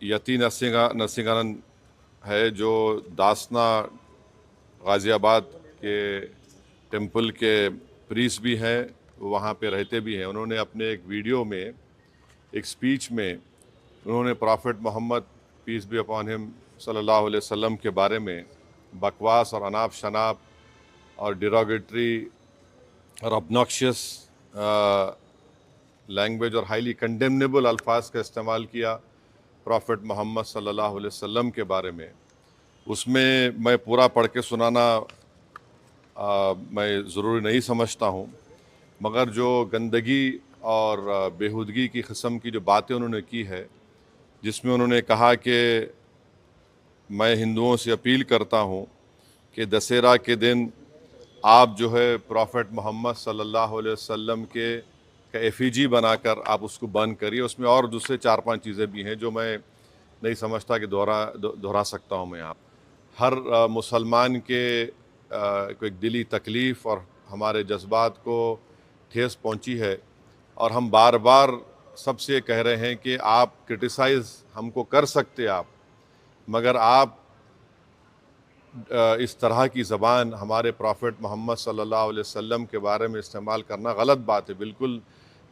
यति नरसिंहानंद है जो दासना गाज़ी आबाद के टेम्पल के प्रीस्ट भी हैं, वहाँ पे रहते भी हैं। उन्होंने अपने एक वीडियो में, एक स्पीच में, उन्होंने prophet Mohammad peace be upon him सल्लल्लाहु अलैहि वसल्लम के बारे में बकवास और अनाप शनाप और डिरोगेटरी और ऑब्नॉक्शियस लैंग्वेज और हाईली कंडेमनेबल अल्फाज का इस्तेमाल किया प्रॉफिट मोहम्मद सल्लल्लाहु अलैहि वसल्लम के बारे में। उसमें मैं पूरा पढ़ के सुनाना मैं ज़रूरी नहीं समझता हूँ, मगर जो गंदगी और बेहूदगी की किस्म की जो बातें उन्होंने की है, जिसमें उन्होंने कहा कि मैं हिंदुओं से अपील करता हूँ कि दशहरा के दिन आप जो है प्रॉफिट मोहम्मद सल्लल्लाहु अलैहि वसल्लम के का एफिजी बनाकर आप उसको बंद करिए। उसमें और दूसरे 4-5 चीज़ें भी हैं जो मैं नहीं समझता कि दोहरा सकता हूँ मैं यहाँ। हर मुसलमान के को एक दिली तकलीफ़ और हमारे जज्बात को ठेस पहुँची है, और हम बार बार सबसे कह रहे हैं कि आप क्रिटिसाइज़ हमको कर सकते आप, मगर आप इस तरह की ज़बान हमारे प्रॉफिट मोहम्मद सल्लल्लाहु अलैहि वसल्लम के बारे में इस्तेमाल करना गलत बात है, बिल्कुल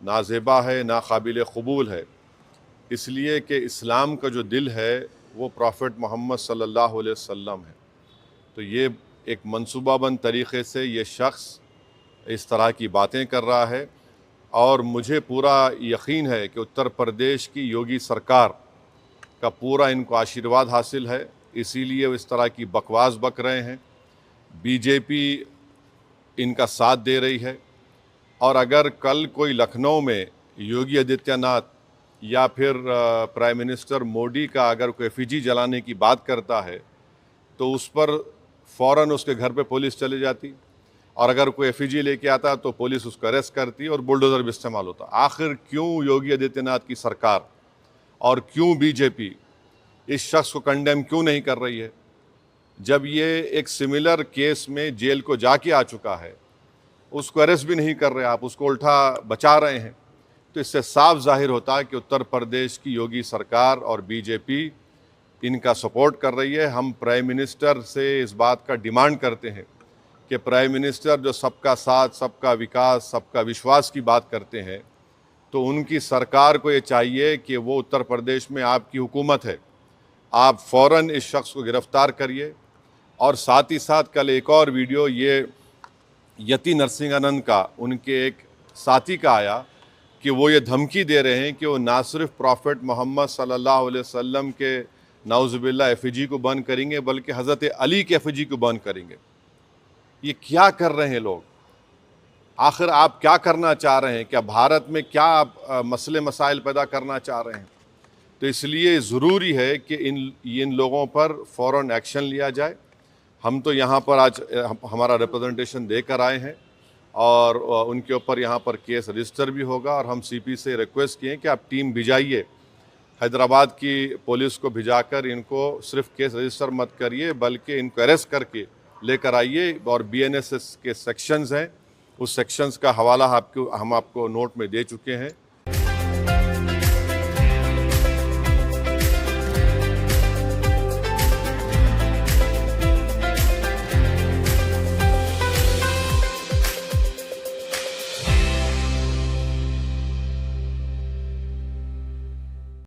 नाज़ेबा है, नाकाबिल क़बूल है। इसलिए कि इस्लाम का जो दिल है वो प्रॉफिट मोहम्मद सल्लल्लाहु अलैहि वसल्लम है। तो ये एक मंसूबाबंद तरीक़े से ये शख्स इस तरह की बातें कर रहा है, और मुझे पूरा यकीन है कि उत्तर प्रदेश की योगी सरकार का पूरा इनको आशीर्वाद हासिल है, इसीलिए वो इस तरह की बकवास बक रहे हैं। बीजेपी इनका साथ दे रही है, और अगर कल कोई लखनऊ में योगी आदित्यनाथ या फिर प्राइम मिनिस्टर मोदी का अगर कोई एफिजी जलाने की बात करता है तो उस पर फ़ौरन उसके घर पे पुलिस चली जाती, और अगर कोई एफिजी लेके आता तो पुलिस उसको अरेस्ट करती और बुलडोज़र भी इस्तेमाल होता। आखिर क्यों योगी आदित्यनाथ की सरकार और क्यों बीजेपी इस शख्स को कंडेम क्यों नहीं कर रही है? जब ये एक सिमिलर केस में जेल को जाके आ चुका है, उसको अरेस्ट भी नहीं कर रहे आप, उसको उल्टा बचा रहे हैं। तो इससे साफ जाहिर होता है कि उत्तर प्रदेश की योगी सरकार और बीजेपी इनका सपोर्ट कर रही है। हम प्राइम मिनिस्टर से इस बात का डिमांड करते हैं कि प्राइम मिनिस्टर जो सबका साथ, सबका विकास, सबका विश्वास की बात करते हैं, तो उनकी सरकार को ये चाहिए कि वो उत्तर प्रदेश में आपकी हुकूमत है, आप फ़ौरन इस शख्स को गिरफ़्तार करिए। और साथ ही साथ कल एक और वीडियो ये यति नरसिंहानंद का, उनके एक साथी का आया कि वो ये धमकी दे रहे हैं कि वो ना सिर्फ प्रॉफिट मोहम्मद सल्लल्लाहु अलैहि वसल्लम के नाउज़ुबिल्लाह एफिजी को बंद करेंगे, बल्कि हज़रत अली के एफिजी को बंद करेंगे। ये क्या कर रहे हैं लोग? आखिर आप क्या करना चाह रहे हैं? क्या भारत में क्या आप मसले मसाइल पैदा करना चाह रहे हैं? तो इसलिए ज़रूरी है कि इन लोगों पर फ़ौरन एक्शन लिया जाए। हम तो यहाँ पर आज हमारा रिप्रेजेंटेशन देकर आए हैं, और उनके ऊपर यहाँ पर केस रजिस्टर भी होगा, और हम सीपी से रिक्वेस्ट किए कि आप टीम भिजाइए, हैदराबाद की पुलिस को भिजाकर इनको सिर्फ केस रजिस्टर मत करिए, बल्कि इनको अरेस्ट करके लेकर आइए। और बीएनएसएस के सेक्शंस हैं, उस सेक्शंस का हवाला हम आपको नोट में दे चुके हैं।